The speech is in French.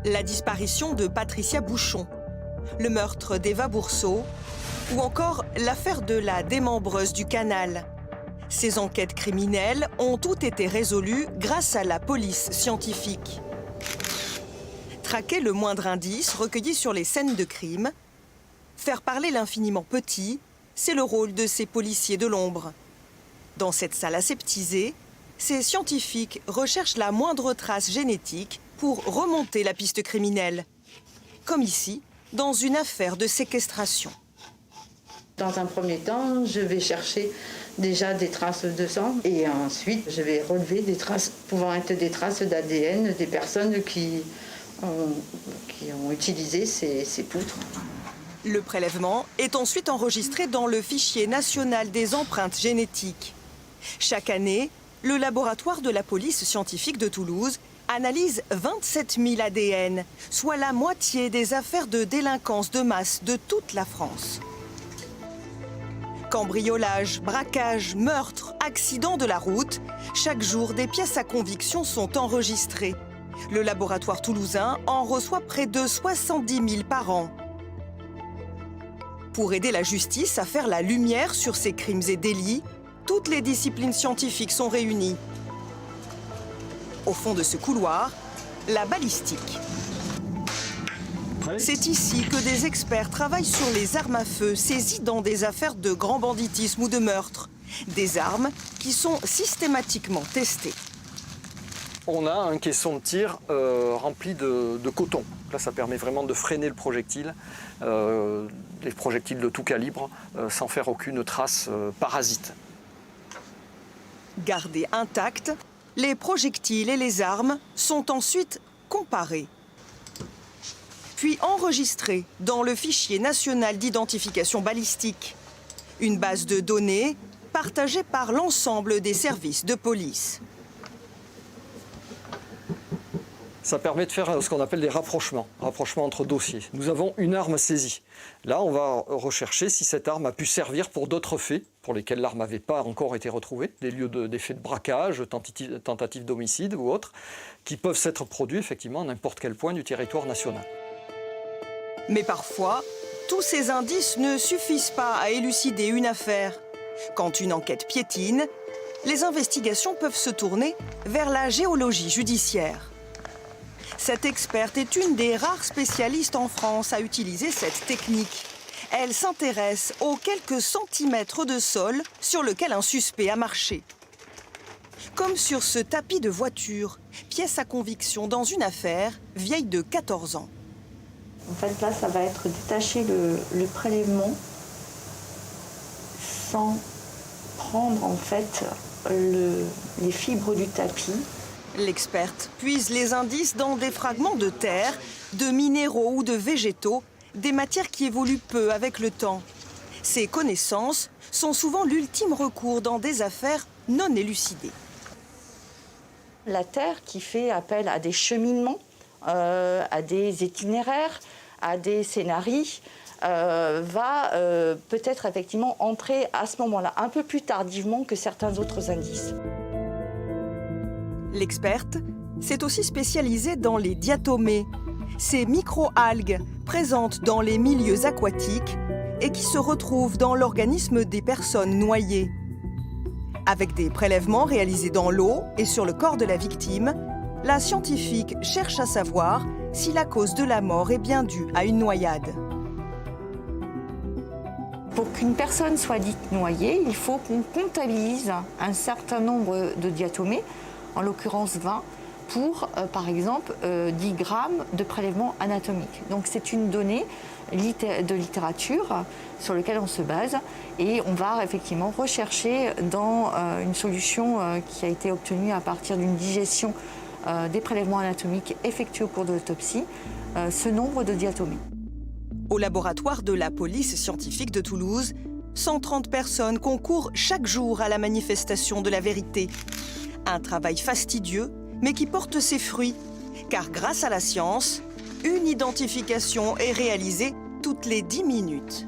La disparition de Patricia Bouchon, le meurtre d'Eva Bourseau ou encore l'affaire de la démembreuse du Canal. Ces enquêtes criminelles ont toutes été résolues grâce à la police scientifique. Traquer le moindre indice recueilli sur les scènes de crime, faire parler l'infiniment petit, c'est le rôle de ces policiers de l'ombre. Dans cette salle aseptisée, ces scientifiques recherchent la moindre trace génétique pour remonter la piste criminelle. Comme ici, dans une affaire de séquestration. Dans un premier temps, je vais chercher déjà des traces de sang et ensuite, je vais relever des traces pouvant être des traces d'ADN des personnes qui ont utilisé ces poutres. Le prélèvement est ensuite enregistré dans le fichier national des empreintes génétiques. Chaque année, le laboratoire de la police scientifique de Toulouse analyse 27 000 ADN, soit la moitié des affaires de délinquance de masse de toute la France. Cambriolage, braquage, meurtre, accident de la route, chaque jour des pièces à conviction sont enregistrées. Le laboratoire toulousain en reçoit près de 70 000 par an. Pour aider la justice à faire la lumière sur ces crimes et délits, toutes les disciplines scientifiques sont réunies. Au fond de ce couloir, la balistique. C'est ici que des experts travaillent sur les armes à feu saisies dans des affaires de grand banditisme ou de meurtre. Des armes qui sont systématiquement testées. On a un caisson de tir rempli de coton. Là, ça permet vraiment de freiner le projectile, les projectiles de tout calibre, sans faire aucune trace parasite. Gardés intacts, les projectiles et les armes sont ensuite comparés, puis enregistrés dans le fichier national d'identification balistique, une base de données partagée par l'ensemble des services de police. Ça permet de faire ce qu'on appelle des rapprochements entre dossiers. Nous avons une arme saisie. Là, on va rechercher si cette arme a pu servir pour d'autres faits pour lesquels l'arme n'avait pas encore été retrouvée, des faits de braquage, tentative d'homicide ou autres, qui peuvent s'être produits effectivement à n'importe quel point du territoire national. Mais parfois, tous ces indices ne suffisent pas à élucider une affaire. Quand une enquête piétine, les investigations peuvent se tourner vers la géologie judiciaire. Cette experte est une des rares spécialistes en France à utiliser cette technique. Elle s'intéresse aux quelques centimètres de sol sur lequel un suspect a marché. Comme sur ce tapis de voiture, pièce à conviction dans une affaire vieille de 14 ans. En fait, là, ça va être détacher le prélèvement sans prendre en fait les fibres du tapis. L'experte puise les indices dans des fragments de terre, de minéraux ou de végétaux, des matières qui évoluent peu avec le temps. Ces connaissances sont souvent l'ultime recours dans des affaires non élucidées. La terre qui fait appel à des cheminements, à des itinéraires, à des scénarios, va peut-être effectivement entrer à ce moment-là, un peu plus tardivement que certains autres indices. L'experte s'est aussi spécialisée dans les diatomées, ces micro-algues présentes dans les milieux aquatiques et qui se retrouvent dans l'organisme des personnes noyées. Avec des prélèvements réalisés dans l'eau et sur le corps de la victime, la scientifique cherche à savoir si la cause de la mort est bien due à une noyade. Pour qu'une personne soit dite noyée, il faut qu'on comptabilise un certain nombre de diatomées, en l'occurrence 20, pour, par exemple, 10 grammes de prélèvement anatomique. Donc c'est une donnée de littérature sur laquelle on se base et on va effectivement rechercher dans une solution qui a été obtenue à partir d'une digestion des prélèvements anatomiques effectués au cours de l'autopsie, ce nombre de diatomées. Au laboratoire de la police scientifique de Toulouse, 130 personnes concourent chaque jour à la manifestation de la vérité. Un travail fastidieux, mais qui porte ses fruits, car grâce à la science, une identification est réalisée toutes les 10 minutes.